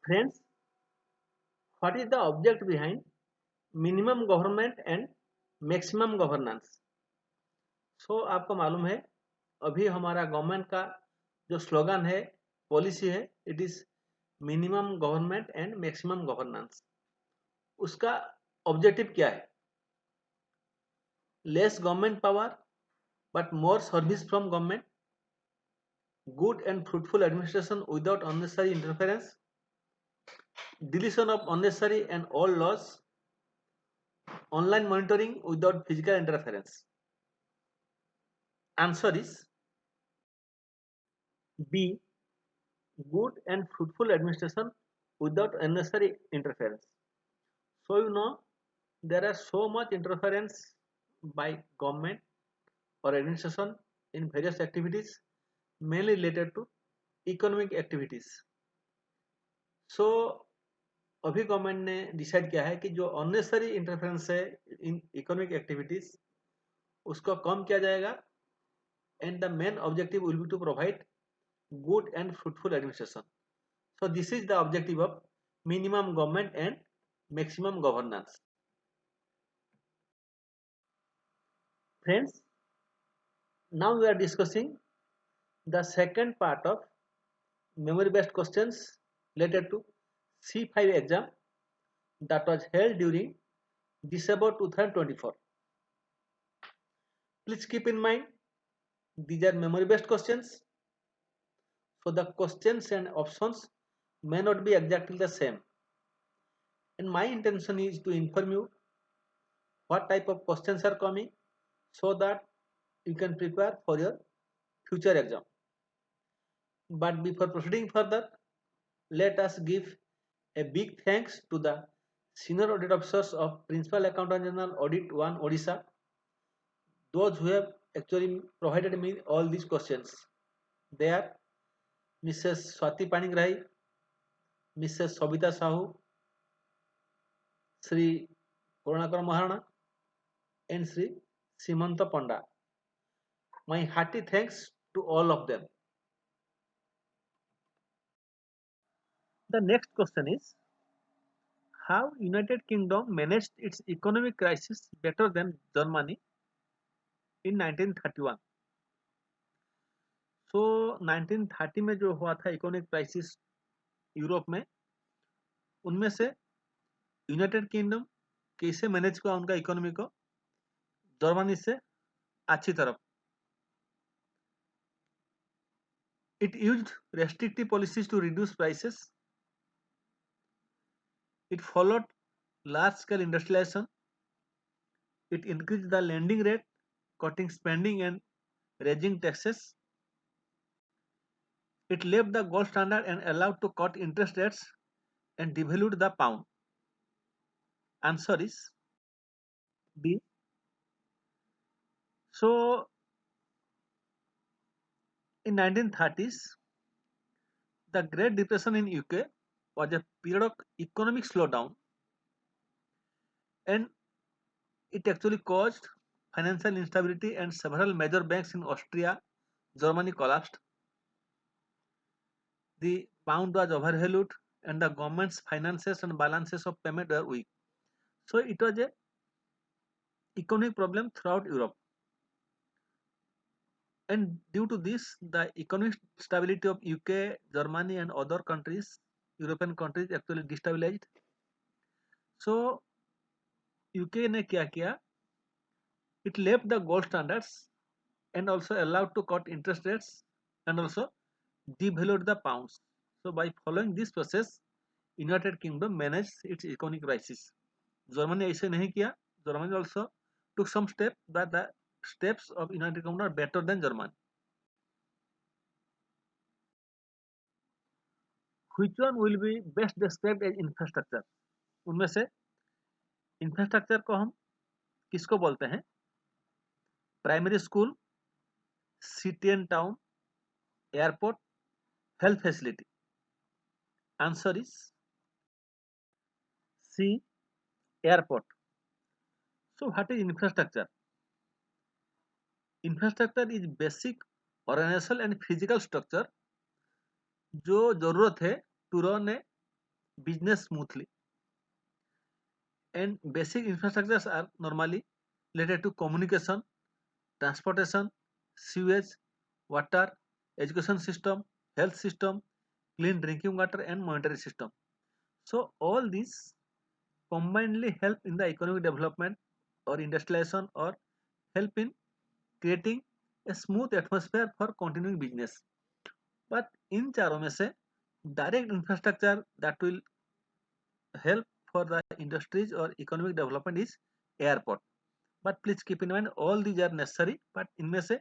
Friends, what is the object behind minimum government and maximum governance? आपको मालूम है अभी हमारा गवर्नमेंट का जो स्लोगन है, पॉलिसी है, it is minimum government and maximum governance. उसका ऑब्जेक्टिव क्या है? Less government power but more service from government, good and fruitful administration without unnecessary interference, deletion of unnecessary and old laws, online monitoring without physical interference. Answer is B, good and fruitful administration without unnecessary interference. So you know there are so much interference by government or administration in various activities mainly related to economic activities. So अभी government ने decide किया है कि जो unnecessary interference है in economic activities उसको कम किया जाएगा and the main objective will be to provide good and fruitful administration. So this is the objective of minimum government and maximum governance. Friends, now we are discussing the second part of memory based questions related to C5 exam that was held during December 2024. Please keep in mind these are memory based questions, so the questions and options may not be exactly the same, and my intention is to inform you what type of questions are coming so that you can prepare for your future exam. But before proceeding further, let us give a big thanks to the senior audit officers of Principal Accountant General Audit 1 Odisha, those who have actually provided me all these questions. They are Mrs. Swati Panigrahi, Mrs. Sobita Sahu, Sri Karunakar Maharana, and Sri Simanta Panda. My hearty thanks to all of them. The next question is, how United Kingdom managed its economic crisis better than Germany in 1931? So 1930 में जो हुआ था economic crisis Europe में, उनमें से United kingdom कैसे manage किया उनका इकोनॉमी को जर्मनी से अच्छी तरफ. It used restrictive policies to reduce prices. It followed large-scale industrialization. It increased the lending rate, cutting spending and raising taxes. It left the gold standard and allowed to cut interest rates and devalued the pound. Answer is B. So in 1930s, the Great Depression in UK was a period of economic slowdown, and it actually caused financial instability and several major banks in Austria, Germany collapsed. The pound was overvalued and the government's finances and balances of payment were weak. So it was a economic problem throughout Europe. And due to this, the economic stability of UK, Germany and other countries, European countries actually destabilized. So UK ने क्या किया? It left the gold standards and also allowed to cut interest rates and also devalued the pounds. So by following this process, United Kingdom managed its economic crisis. Germany ऐसे नहीं किया. Germany also took some steps, but the steps of United Kingdom are better than Germany. Which one will be best described as infrastructure? उनमें से infrastructure को हम किसको बोलते हैं? Primary school, city and town, airport, health facility. Answer is C, airport. So what is infrastructure? Infrastructure is basic organizational and physical structure जो जरूरत है to run a business smoothly. And basic infrastructures are normally related to communication, transportation, sewage, water, education system, health system, clean drinking water, and monetary system. So all these combinedly help in the economic development or industrialization or help in creating a smooth atmosphere for continuing business. But इन चारों में से direct infrastructure that will help for the industries or economic development is airport. But please keep in mind all these are necessary, but इनमें से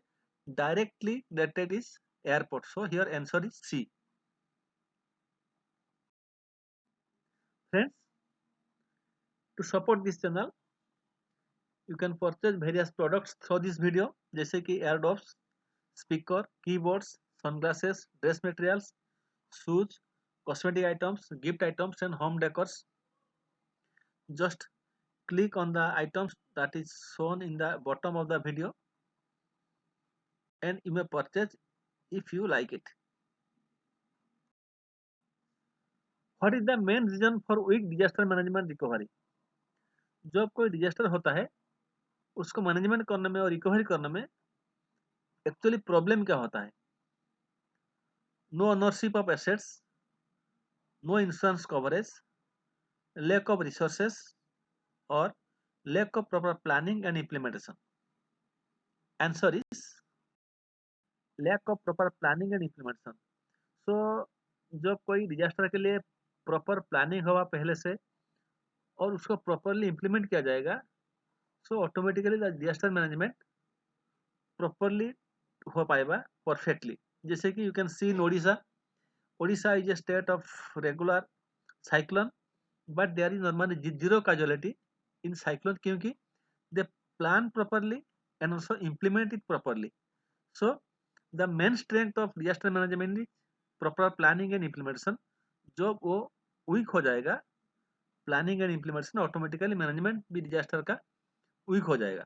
directly related is airport. So here answer is C. Friends, to support this channel, you can purchase various products through this video जैसे कि AirDrops, speaker, keyboards, sunglasses, dress materials, shoes, cosmetic items, gift items, and home decors. Just click on the items that is shown in the bottom of the video and you may purchase if you like it. What is the main reason for weak disaster management recovery? जब कोई disaster होता है उसको management करने में और recovery करने में एक्चुअली प्रॉब्लम क्या होता है? No ownership of assets, no insurance coverage, lack of resources, or lack of proper planning and implementation. Answer is lack of proper planning and implementation. So जब कोई डिजास्टर के लिए प्रॉपर प्लानिंग होगा पहले से और उसको प्रॉपरली इम्प्लीमेंट किया जाएगा, so automatically the disaster management properly हो पाएगा परफेक्टली. जैसे कि you can see in Odisha. Odisha is a state of regular cyclone, but there is normally zero casualty in cyclone क्योंकि they plan properly and also implement it properly. So the main strength of disaster management is proper planning and implementation. जो वो weak हो जाएगा planning and implementation, automatically management भी disaster का weak हो जाएगा.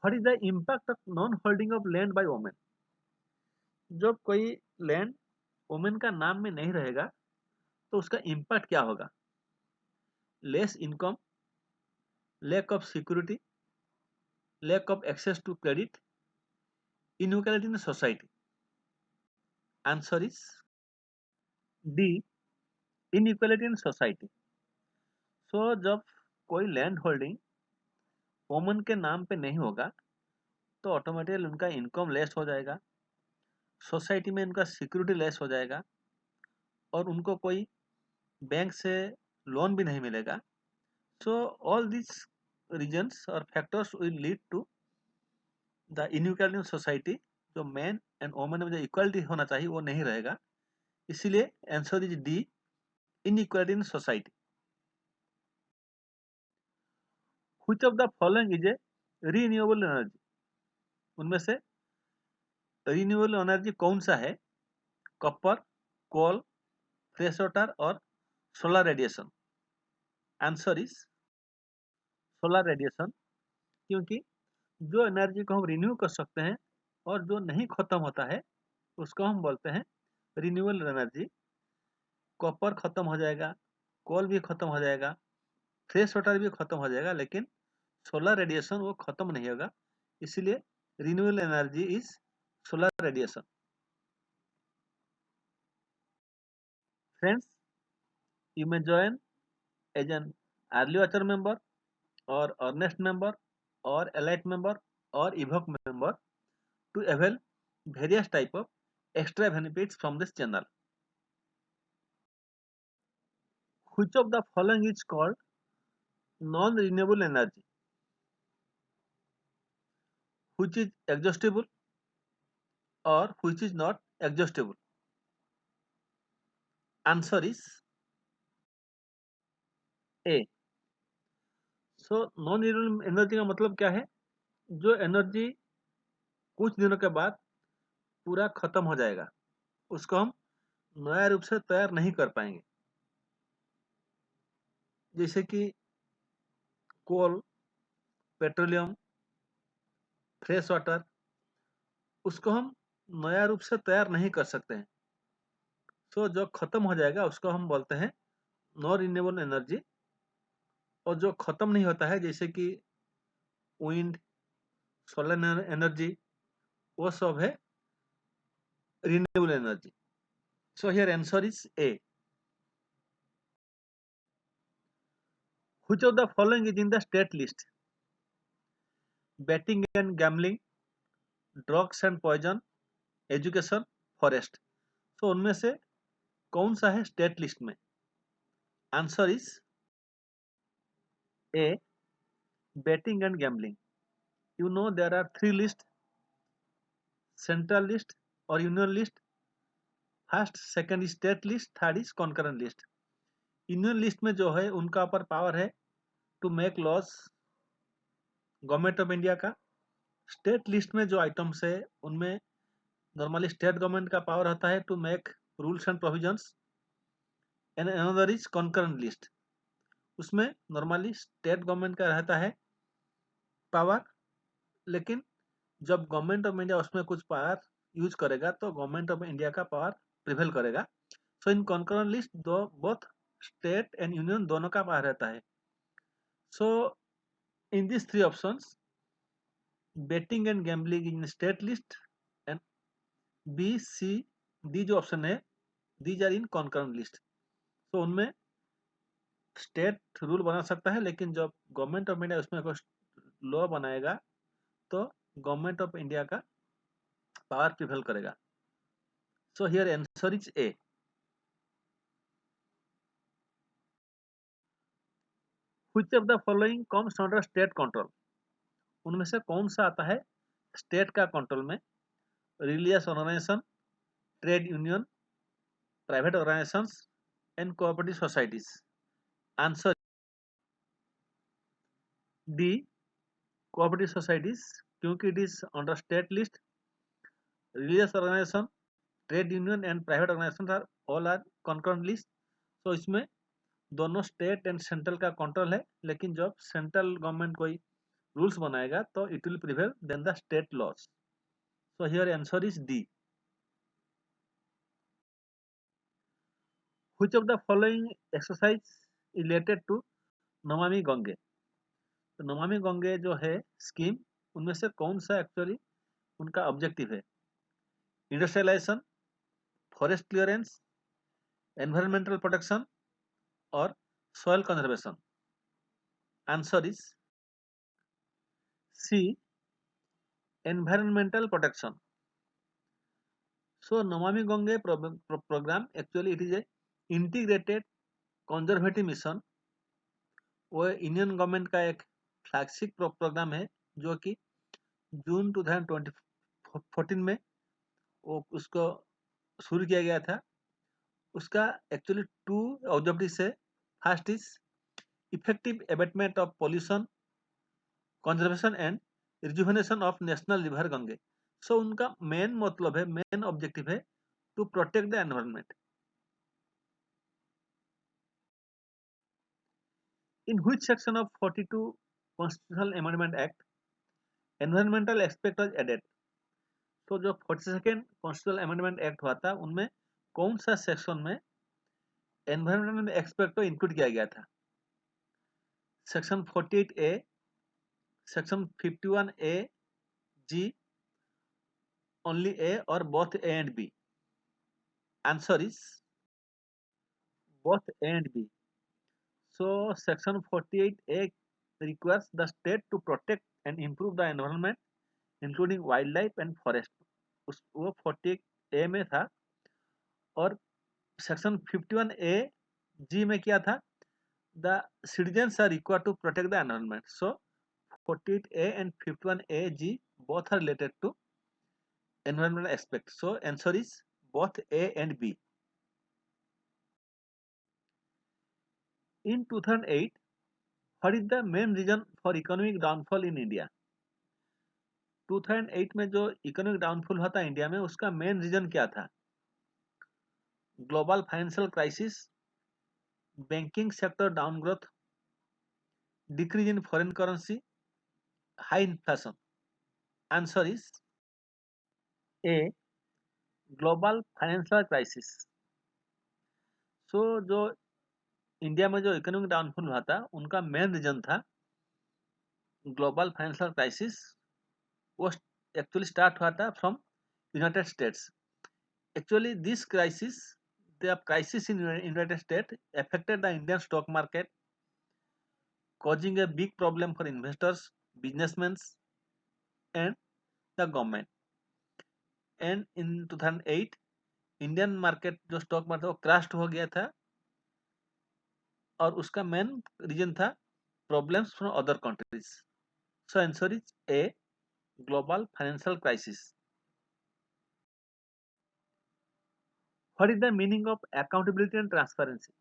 What is the impact of non holding of land by women? जब कोई लैंड वोमेन का नाम में नहीं रहेगा तो उसका इम्पैक्ट क्या होगा? Less income, lack of security, lack of access to credit, inequality in society. Answer is D. Inequality in society. So जब कोई लैंड होल्डिंग वोमन के नाम पे नहीं होगा तो ऑटोमेटिकली उनका इनकम लेस हो जाएगा, सोसाइटी में उनका सिक्योरिटी लेस हो जाएगा और उनको कोई बैंक से लोन भी नहीं मिलेगा. सो ऑल दिस रीजन्स और factors will lead to the inequality in society. जो मैन एंड वोमन में जो इक्वालिटी होना चाहिए वो नहीं रहेगा. इसीलिए answer is D, inequality in society. Which of the following is a renewable energy? उनमें से रीन्यूएबल एनर्जी कौन सा है? कॉपर, कोल, फ्रेश वाटर और solar radiation. Answer is solar radiation, क्योंकि जो एनर्जी को हम रिन्यू कर सकते हैं और जो नहीं खत्म होता है उसको हम बोलते हैं रिन्यूएबल एनर्जी. कॉपर खत्म हो जाएगा, कोल भी खत्म हो जाएगा, फ्रेश वाटर भी खत्म हो जाएगा, लेकिन सोलर रेडिएशन वो खत्म नहीं होगा. इसलिए renewable energy is solar radiation. Friends, you may join as an early watcher member or earnest member or elite member or evoke member to avail various type of extra benefits from this channel. Which of the following is called non-renewable energy? Which is exhaustible or which is not exhaustible? Answer is A. So non-renewable energy का मतलब क्या है? जो energy कुछ दिनों के बाद पूरा खत्म हो जाएगा उसको हम नया रूप से तैयार नहीं कर पाएंगे. जैसे कि कोल, पेट्रोलियम, फ्रेश वाटर, उसको हम नया रूप से तैयार नहीं कर सकते हैं. सो जो खत्म हो जाएगा उसको हम बोलते हैं नो रिन्यूएबल एनर्जी, और जो खत्म नहीं होता है जैसे कि विंड, सोलर एनर्जी, वो सब है renewable energy. So here answer is A. Which of the following is in the state list? Betting and gambling, drugs and poison, education, forest. So उनमें से कौन सा है स्टेट लिस्ट में? Answer is A. Betting and gambling. You know there are three lists: central list or union list. First, second is state list, third is concurrent list. Union list में जो है उनका ऊपर पावर है to make laws government of India का. State list में जो items है उनमें नॉर्मली स्टेट गवर्नमेंट का पावर होता है to make rules and provisions. And another is concurrent list. उसमें नॉर्मली स्टेट गवर्नमेंट का रहता है पावर, लेकिन जब गवर्नमेंट ऑफ इंडिया उसमें कुछ पावर यूज करेगा तो गवर्नमेंट ऑफ इंडिया का पावर प्रिवेल करेगा. सो इन कॉन्करेंट लिस्ट दो बोथ स्टेट एंड यूनियन दोनों का पावर रहता है. So in this three options, betting and gambling in state list and B, C, D जो ऑप्शन है these are in concurrent list. तो उनमें स्टेट रूल बना सकता है, लेकिन जब गवर्नमेंट ऑफ इंडिया उसमें कुछ लॉ बनाएगा तो गवर्नमेंट ऑफ इंडिया का पावर प्रिवेल करेगा. सो here answer is A. Which of the following comes under state control? उनमें से कौन सा आता है स्टेट का कंट्रोल में? Religious organisation, trade union, private organisations and cooperative societies. Answer D, cooperative societies, क्योंकि it is under state list. Religious organisation, trade union and private organisation are all are concurrent list. तो इसमें दोनों state and central का control है, लेकिन जब central government कोई rules बनाएगा तो it will prevail then the state laws. So here answer is D. Which of the following exercise related to Namami Gange? तो नमामि गंगे जो है स्कीम, उनमें से कौन सा एक्चुअली उनका ऑब्जेक्टिव है? Industrialisation, forest clearance, environmental protection और soil conservation. Answer is C, environmental protection. So Namami Gange programme actually it is a integrated conservative mission. वो इंडियन गवर्नमेंट का एक फ्लैगशिप प्रोग्राम है जो कि जून 2014 में वो उसको शुरू किया गया था. उसका एक्चुअली टू ऑब्जेक्टिव है. First is effective abatement of pollution, conservation and rejuvenation of national river Gange. So उनका मेन मतलब है, मेन ऑब्जेक्टिव है to protect the environment. In which section of 42 constitutional amendment act environmental aspect was added? तो जो 42nd constitutional amendment act हुआ था उनमें कौन सा सेक्शन में एनवायरमेंटल एस्पेक्ट को इंक्लूड किया गया था? Section 48A, section 51A G, only A, और both A and B. Answer is both A and B. So section 48A requires the state to protect and improve the environment including wildlife and forest. उस वो 48A में था. और section 51A जी में क्या था? The citizens are required to protect the environment. So 48A and 51A G both are related to environmental aspect. So answer is both A and B. In 2008, what is the main reason for economic downfall in India? 2008 में जो economic downfall हुआ था India में, उसका main reason क्या था? Global financial crisis, banking sector down growth, decrease in foreign currency, high inflation. Answer is A, global financial crisis. So जो India में जो इकोनॉमिक डाउनफॉल हुआ था उनका मेन रीजन था ग्लोबल फाइनेंशियल क्राइसिस। वो एक्चुअली स्टार्ट हुआ था from United States. Actually, this crisis, the crisis in United States affected the Indian stock market, causing a big problem for investors, businessmen, and the government. And in 2008, Indian market जो stock market वो crash हो गया था और उसका main reason था problems from other countries. So answer is A, global financial crisis. What is the meaning of accountability and transparency?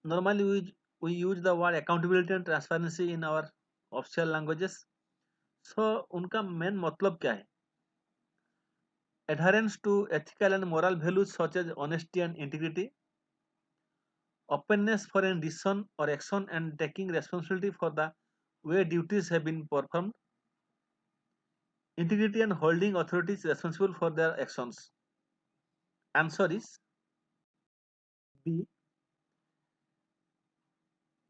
Normally we use the word accountability and transparency in our official languages. So उनका main मतलब क्या है? Adherence to ethical and moral values such as honesty and integrity, openness for a decision or action and taking responsibility for the way duties have been performed, integrity and holding authorities responsible for their actions. Answer is B.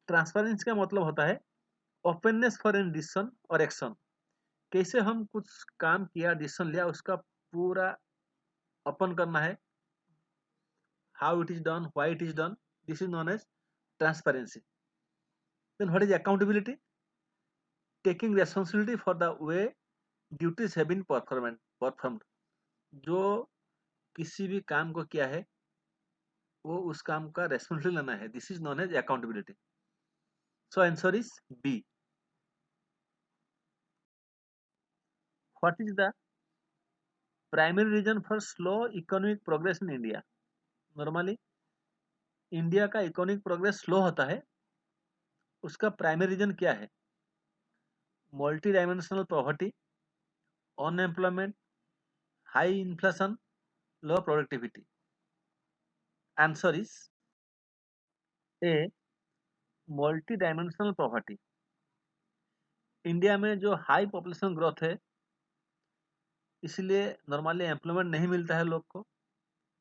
Transparency का मतलब होता है openness for an decision और action. कैसे हम कुछ काम किया, डिसीजन लिया, उसका पूरा ओपन करना है। How it is done, why it is done, this is known as transparency. Then what is accountability? Taking responsibility for the way duties have been performed. जो किसी भी काम को किया है वो उस काम का रेस्पॉन्सिबिलिटी लेना है। This is known as accountability. So answer is B. What is the primary reason for slow economic progress in India? Normally India का इकोनॉमिक प्रोग्रेस स्लो होता है, उसका प्राइमरी रीजन क्या है? Multidimensional poverty, unemployment, high inflation, low productivity. Answer is A, multidimensional poverty. India में जो high population growth है इसलिए नॉर्मली एम्प्लॉयमेंट नहीं मिलता है लोग को।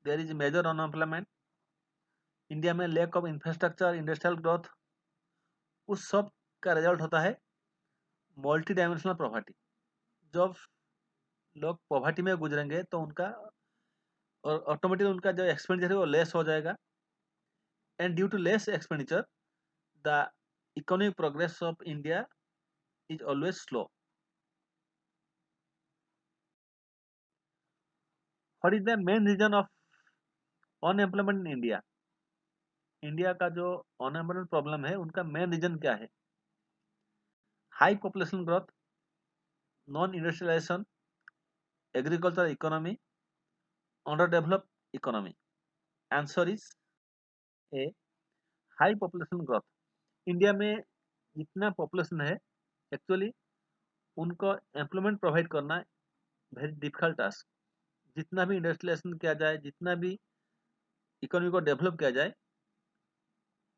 There is major unemployment. India में lack of infrastructure, industrial growth, उस सब का रिजल्ट होता है मल्टी डायमेंशनल पॉवर्टी। जब लोग पॉवर्टी में गुजरेंगे तो उनका और ऑटोमेटिकली उनका जो एक्सपेंडिचर है वो लेस हो जाएगा। And due to less expenditure the economic progress of India is always slow. What is the main reason of unemployment in India? India का जो अनएम्प्लॉयमेंट प्रॉब्लम है उनका मेन रीजन क्या है? High population growth, non industrialisation, agriculture economy, underdeveloped economy. Answer is A, high population growth. India में जितना population है actually उनको एम्प्लॉयमेंट प्रोवाइड करना वेरी डिफिकल्ट टास्क। जितना भी इंडस्ट्रियलाइजेशन किया जाए, जितना भी इकोनॉमी को डेवलप किया जाए,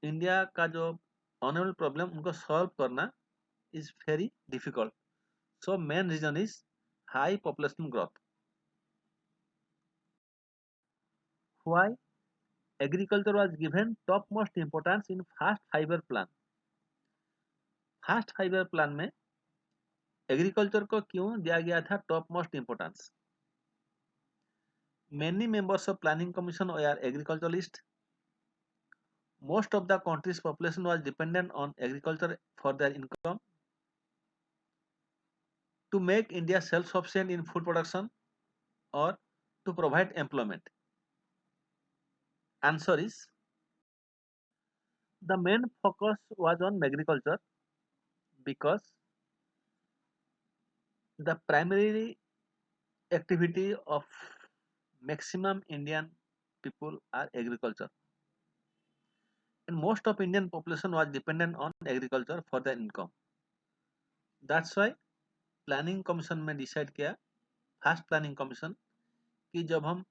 इंडिया का जो ऑनरेबल प्रॉब्लम उनको सॉल्व करना is very difficult. So main reason is high population growth. Why agriculture was given top most importance in fast fibre plan? Fast fibre plan में एग्रीकल्चर को क्यों दिया गया था top most importance? Many members of planning commission were agriculturalists. Most of the country's population was dependent on agriculture for their income. To make India self-sufficient in food production or to provide employment. Answer is the main focus was on agriculture because the primary activity of maximum Indian people are agriculture, and most of Indian population was dependent on agriculture for their income. That's why planning commission में decide किया, first planning commission, कि जब हम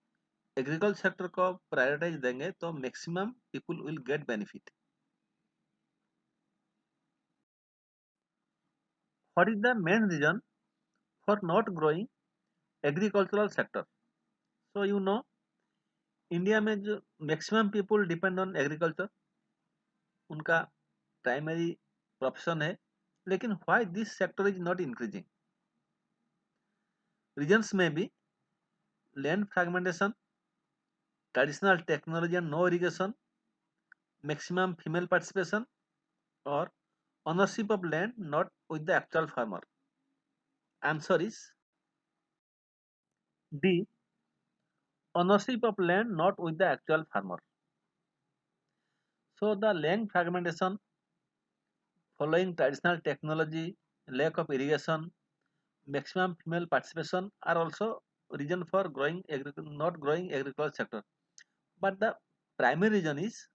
agriculture sector को prioritise देंगे तो maximum people will get benefit. What is the main reason for not growing agricultural sector? So you know India में जो maximum people depend on agriculture, उनका प्राइमरी प्रोफेशन है, लेकिन why this sector is not increasing? Reasons may be land fragmentation, traditional technology and no irrigation, maximum female participation, or ownership of land not with the actual farmer. Answer is D. Ownership of land not with the actual farmer. So the land fragmentation following traditional technology, lack of irrigation, maximum female participation are also reason for not growing agriculture sector. But the primary reason is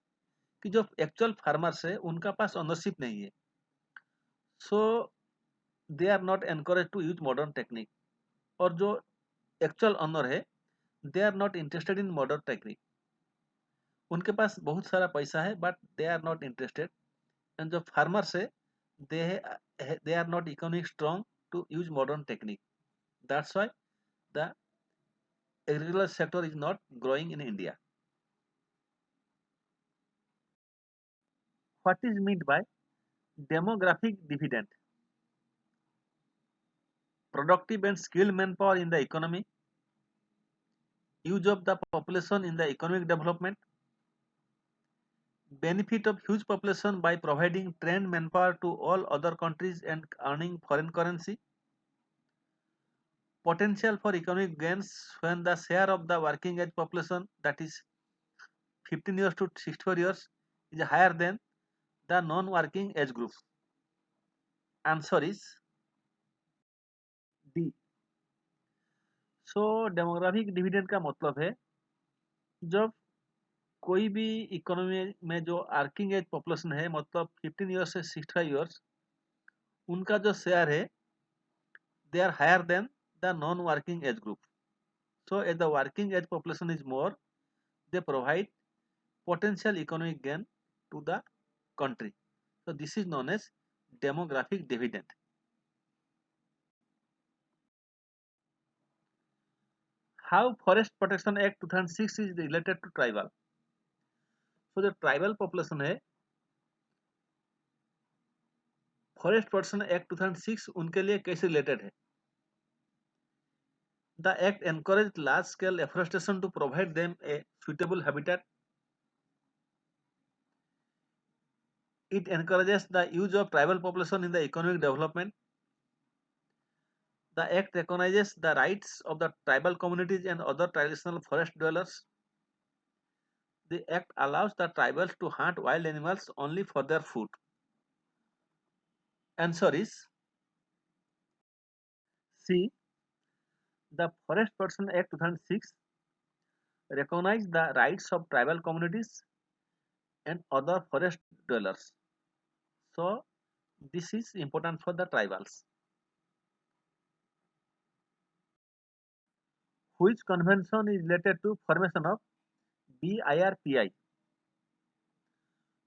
कि जो actual farmers है उनका पास ownership नहीं है, so they are not encourage to use modern technique, और जो actual owner है they are not interested in modern technique, उनके पास बहुत सारा पैसा है but they are not interested, and जो फार्मर्स है they are not economic strong to use modern technique, that's why the agriculture sector is not growing in India. What is meant by demographic dividend? Productive and skilled manpower in the economy, use of the population in the economic development, benefit of huge population by providing trained manpower to all other countries and earning foreign currency, potential for economic gains when the share of the working age population, that is 15 years to 64 years, is higher than the non-working age group. Answer is D. So demographic dividend का मतलब है जब कोई भी economy में जो working as population है, मतलब 15 ईयर्स से 65 ईयर्स, उनका जो शेयर है they are higher than the non-working age group. So as the working age population is more, they provide potential economic gain to the country. So this is known as demographic dividend. How Forest Protection Act 2006 is related to tribal? So जो tribal population है, forest protection act 2006 उनके लिए कैसे related है? The act encouraged large-scale afforestation to provide them a suitable habitat. It encourages the use of tribal population in the economic development. The act recognizes the rights of the tribal communities and other traditional forest dwellers. The act allows the tribals to hunt wild animals only for their food. Answer is C. The Forest Protection Act 2006 recognized the rights of tribal communities and other forest dwellers. So this is important for the tribals. Which convention is related to formation of BIRPI?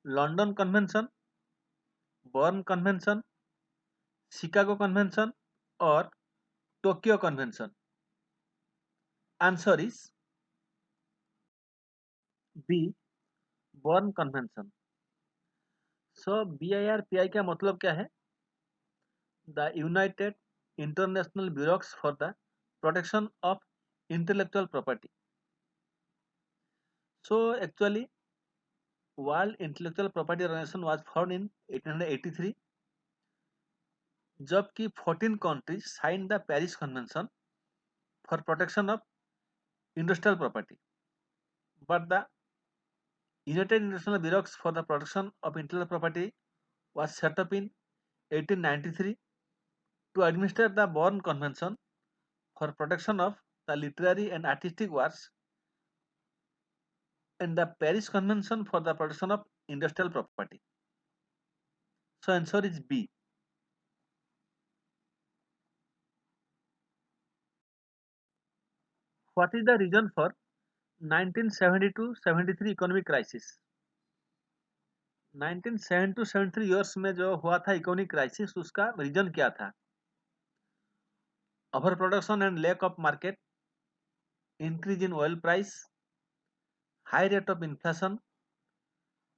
London Convention, Bern Convention, Chicago Convention, or Tokyo Convention? Answer is B. Bern Convention. So BIRPI का मतलब क्या है? The United International Bureaus for the Protection of Intellectual Property. So actually, World Intellectual Property Organization was founded in 1883, जबकि 14 countries signed the Paris Convention for protection of industrial property. But the United International Bureaus for the Protection of Intellectual Property was set up in 1893 to administer the Berne Convention for protection of the literary and artistic works and the Paris Convention for the protection of industrial property. So answer is B. What is the reason for 1972-73 economic crisis? 1972-73 years में जो हुआ था economic crisis, उसका reason क्या था? Over production and lack of market, increase in oil price, high rate of inflation,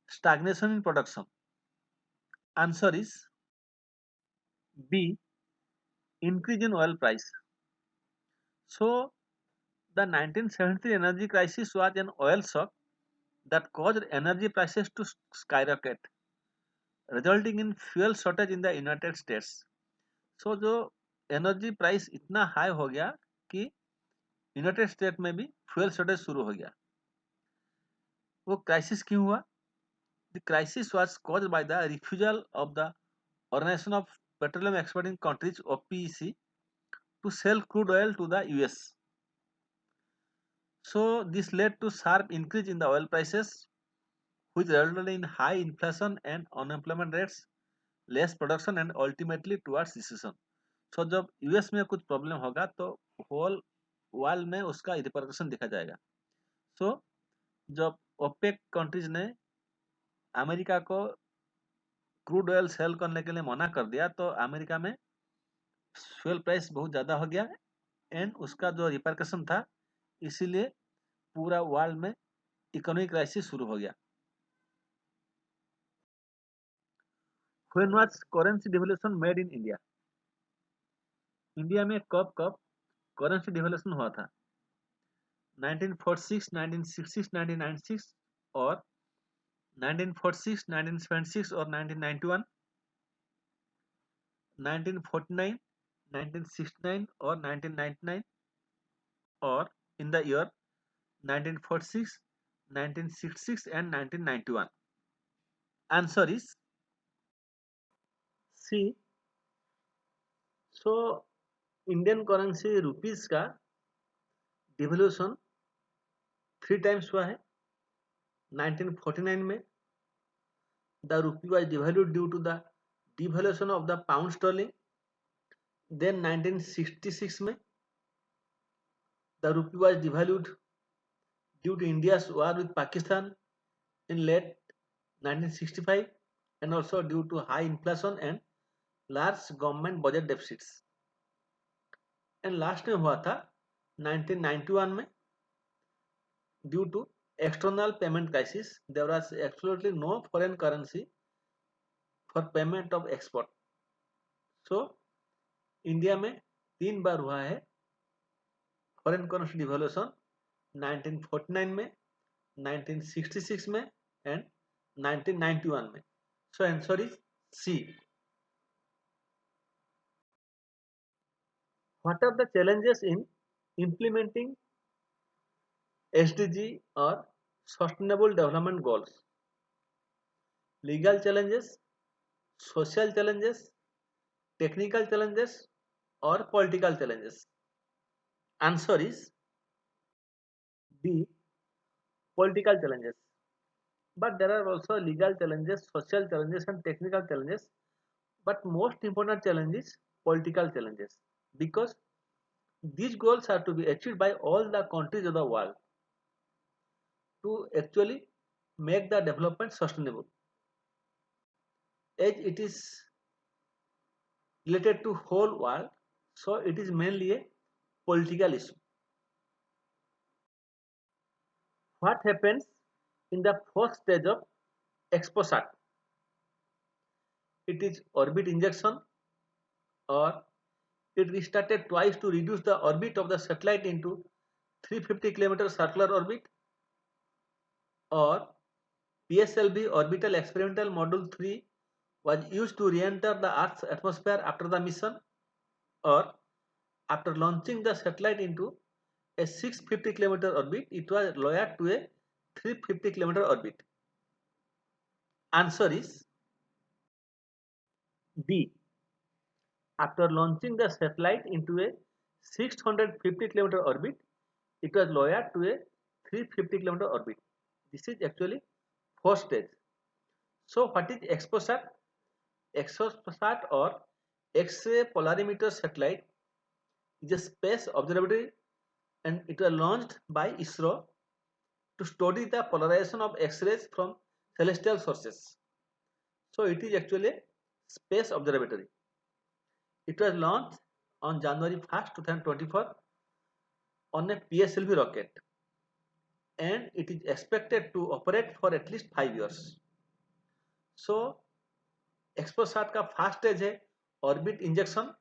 stagnation in production? Answer is B. Increase in oil price. So the 1973 energy crisis was an oil shock that caused energy prices to skyrocket, resulting in fuel shortage in the United States. So जो energy price इतना high हो गया कि United state में भी fuel shortage शुरू हो गया. वो क्राइसिस क्यों हुआ? The crisis was caused by the refusal of the organisation of petroleum exporting countries OPEC to sell crude oil to the US. So this led to sharp increase in the oil prices, which resulted in high inflation and unemployment rates, less production and ultimately towards recession. So जब US में कुछ problem होगा तो whole world में उसका repercussion दिखा जाएगा. सो जब ओपेक कंट्रीज ने अमेरिका को क्रूड ऑयल सेल करने के लिए मना कर दिया तो अमेरिका में फ्यूल प्राइस बहुत ज़्यादा हो गया एंड उसका जो रिपरकशन था इसीलिए पूरा वर्ल्ड में इकोनॉमिक क्राइसिस शुरू हो गया. When was currency devaluation made in India? India में कब कब करेंसी डिवेल्यूशन हुआ था? 1946, 1966, 1996 और 1946, 1976 और 1991, 1949, 1969 और 1999 और in the year 1946, 1966 and 1991. Answer is C. So Indian currency rupees का डिवेल्यूशन 3 टाइम्स हुआ है. 1949 में the rupee was devalued due to the devaluation of the pound sterling. Then 1966 में the rupee was devalued due to India's war with Pakistan in late 1965 and also due to high inflation and large government budget deficits. And last में हुआ था 1991 में due to external payment crisis. There was absolutely no foreign currency for payment of export. So India में 3 बार हुआ है foreign currency devaluation. 1949 में, 1966 में and 1991 में. So answer is C. What are the challenges in implementing SDG or Sustainable Development Goals? Legal challenges, social challenges, technical challenges or political challenges? Answer is B. Political challenges. But there are also legal challenges, social challenges and technical challenges. But most important challenge is political challenges, because these goals are to be achieved by all the countries of the world to actually make the development sustainable. As it is related to whole world, so it is mainly a political issue. What happens in the first stage of exposat? It is orbit injection, or it restarted twice to reduce the orbit of the satellite into 350 km circular orbit, or PSLV orbital experimental module 3 was used to re-enter the Earth's atmosphere after the mission, or after launching the satellite into a 650 km orbit, it was lowered to a 350 km orbit. Answer is B. After launching the satellite into a 650 km orbit, it was lowered to a 350 km orbit. This is actually first stage. So what is XPOSAT? XPOSAT or X-ray polarimeter satellite is a space observatory, and it was launched by ISRO to study the polarization of X-rays from celestial sources. So it is actually a space observatory. It was launched on January 1st, 2024 on a PSLV rocket, and it is expected to operate for at least 5 years. So XPoSat का first stage है orbit injection,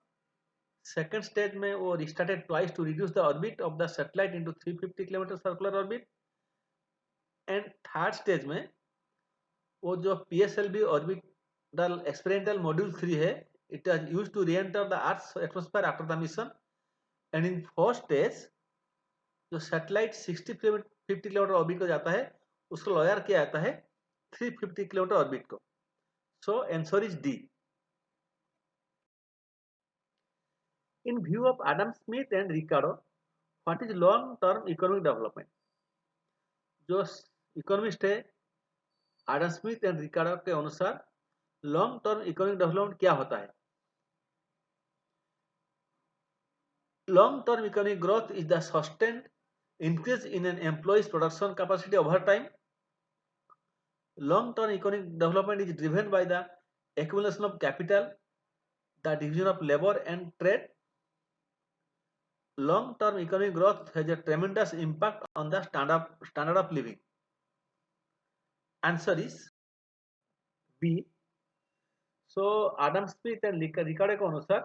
second stage में वो restarted twice to reduce the orbit of the satellite into 350 kilometre circular orbit, and third stage में वो जो PSLV orbital experimental module 3 है, it is used to reenter the earth atmosphere after the mission, and in fourth stage जो satellite 50 kilometre orbit को जाता है उसको lawyer किया जाता है 350 किलोमीटर ऑर्बिट को. सो answer is D. In view of Adam Smith and Ricardo, what is long-term economic development? जो इकोनॉमिस्ट है आडम स्मिथ एंड रिकार्डो के अनुसार लॉन्ग टर्म इकोनॉमिक डेवलपमेंट क्या होता है? Long term economic growth is the sustained increase in an employee's production capacity over time. Long-term economic development is driven by the accumulation of capital, the division of labor and trade. Long-term economic growth has a tremendous impact on the standard of living. Answer is B. So Adam Smith and Ricardo के अनुसार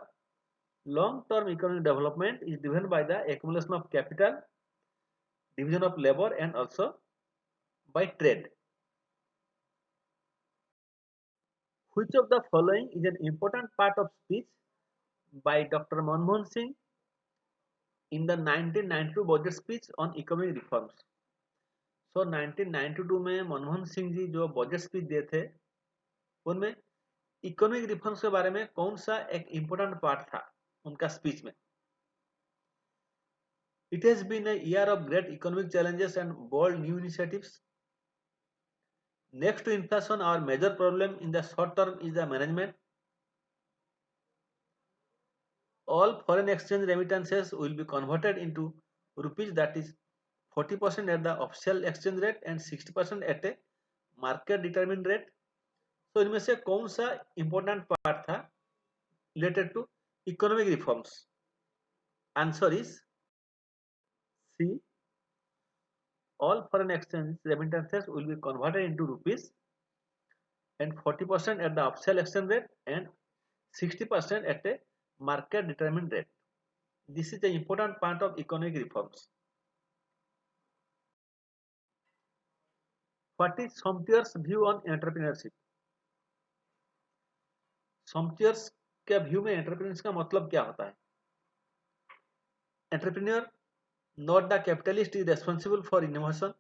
long-term economic development is driven by the accumulation of capital, division of labor and also by trade. Which of the following is an important part of speech by Dr. Manmohan Singh in the 1992 budget speech on economic reforms? So 1992 में मनमोहन सिंह जी जो budget speech दिए थे उनमें economic reforms के बारे में कौन सा एक इम्पोर्टेंट पार्ट था उनका स्पीच में? It has been a year of great economic challenges and bold new initiatives. Next to inflation, our major problem in the short term is the management. All foreign exchange remittances will be converted into rupees, that is 40% at the official exchange rate and 60% at a market determined rate. तो इनमें से कौन सा important part था related to economic reforms? Answer is C. All foreign exchange remittances will be converted into rupees and 40% at the official exchange rate and 60% at a market determined rate. This is the important part of economic reforms. What is Somtier's view on entrepreneurship? Somtier's के view में entrepreneurs का मतलब क्या होता है? Entrepreneur not the capitalist is responsible for innovation.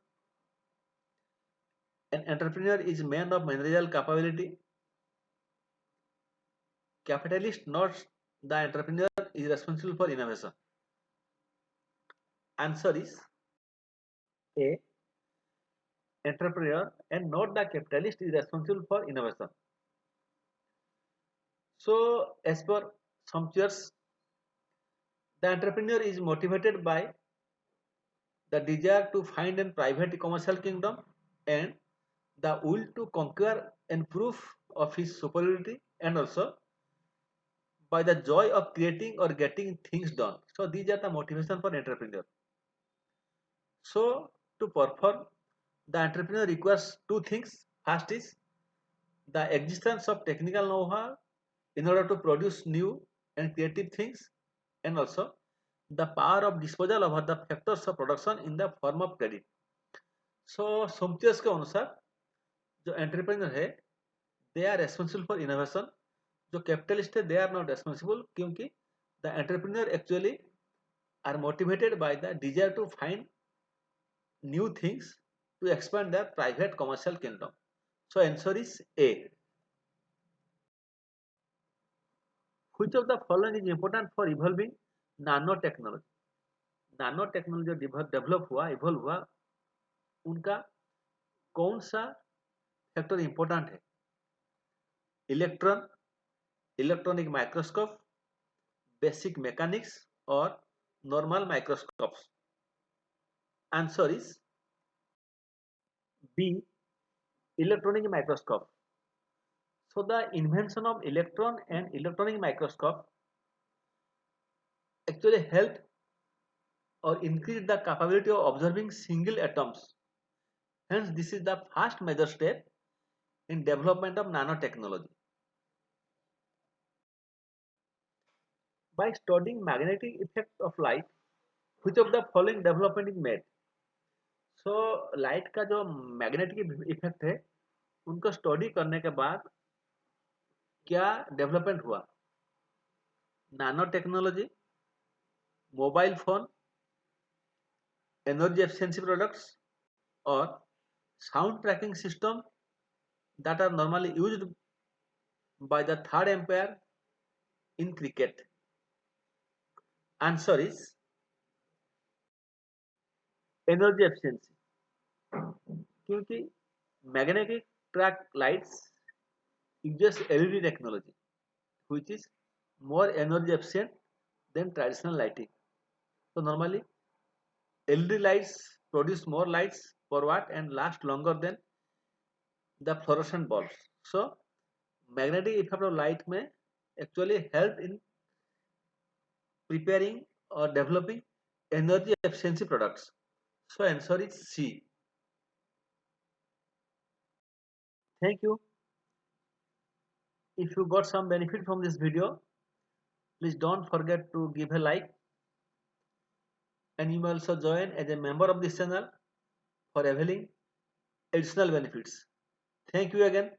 An entrepreneur is man of managerial capability. Capitalist, not the entrepreneur, is responsible for innovation. Answer is A. Entrepreneur and not the capitalist is responsible for innovation. So as per Somtier's, the entrepreneur is motivated by the desire to find a private commercial kingdom and the will to conquer and proof of his superiority, and also by the joy of creating or getting things done. So these are the motivation for entrepreneur. So to perform, the entrepreneur requires two things. First is the existence of technical know-how in order to produce new and creative things, and also the power of disposal over the factors of production in the form of credit. So सोमतियस के अनुसार जो entrepreneur है they are responsible for innovation, जो capitalist है they are not responsible, क्योंकि the entrepreneur actually are motivated by the desire to find new things to expand the private commercial kingdom. So answer is A. Which of the following is important for evolving nanotechnology? Nanotechnology जो develop हुआ evolve हुआ उनका कौन सा factor important है? Electron, electronic microscope, basic mechanics और normal microscopes. Answer is B. Electronic microscope. So the invention of electron and electronic microscope actually helped or increased the capability of observing single atoms Hence, this is the first major step in development of nanotechnology. By studying magnetic effect of light, which of the following development is made? So light का जो magnetic effect है उनको study करने के बाद क्या development हुआ? Nanotechnology, mobile phone, energy efficiency products और sound tracking system that are normally used by the third umpire in cricket. Answer is energy efficiency. क्योंकि magnetic track lights uses LED technology, which is more energy efficient than traditional lighting. So normally LED lights produce more lights per watt and last longer than the fluorescent bulbs. So magnetic effect of light may actually help in preparing or developing energy efficiency products. So answer is C. Thank you. If you got some benefit from this video, please don't forget to give a like, and you may also join as a member of this channel for availing additional benefits. Thank you again.